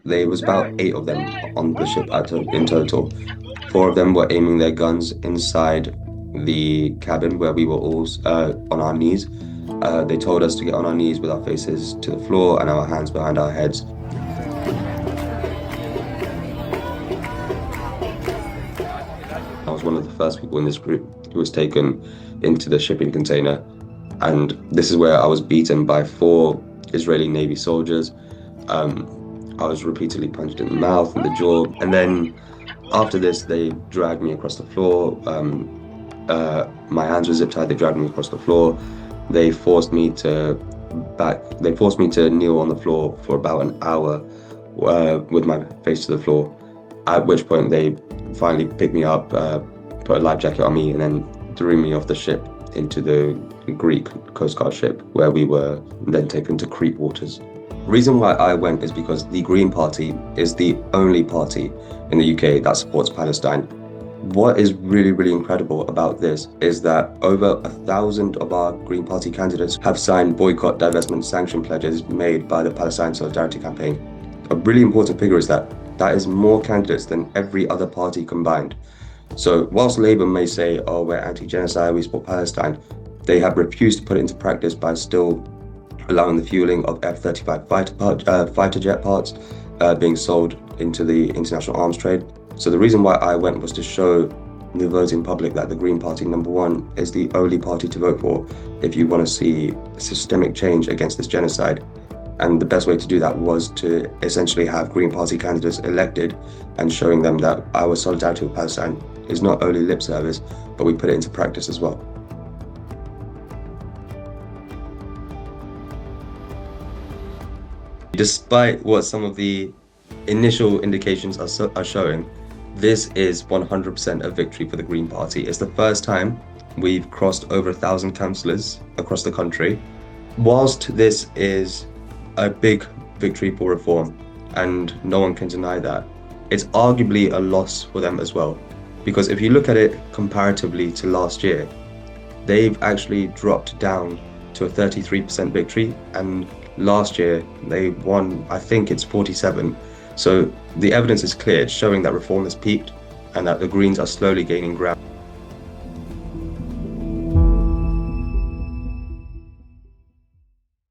There was about 8 of them on the ship in total. 4 of them were aiming their guns inside the cabin where we were all on our knees. They told us to get on our knees with our faces to the floor and our hands behind our heads. I was one of the first people in this group who was taken into the shipping container, and this is where I was beaten by 4 Israeli Navy soldiers. I was repeatedly punched in the mouth and the jaw, and then after this they dragged me across the floor. My hands were zip tied. They dragged me across the floor. They forced me to kneel on the floor for about an hour with my face to the floor, at which point they finally picked me up, put a life jacket on me, and then threw me off the ship into the Greek Coast Guard ship, where we were then taken to Crete waters. The reason why I went is because the Green Party is the only party in the UK that supports Palestine. What is really, really incredible about this is that over 1,000 of our Green Party candidates have signed boycott, divestment, sanction pledges made by the Palestine Solidarity Campaign. A really important figure is that is more candidates than every other party combined. So whilst Labour may say, oh, we're anti-genocide, we support Palestine, they have refused to put it into practice by still allowing the fueling of F-35 fighter jet parts being sold into the international arms trade. So the reason why I went was to show the voting public that the Green Party, number one, is the only party to vote for if you want to see systemic change against this genocide. And the best way to do that was to essentially have Green Party candidates elected and showing them that our solidarity with Palestine is not only lip service, but we put it into practice as well. Despite what some of the initial indications are showing, this is 100% a victory for the Green Party. It's the first time we've crossed over 1,000 councillors across the country. Whilst this is a big victory for reform, and no one can deny that, it's arguably a loss for them as well. Because if you look at it comparatively to last year, they've actually dropped down to a 33% victory, and last year they won, I think it's 47. So the evidence is clear, it's showing that reform has peaked and that the Greens are slowly gaining ground.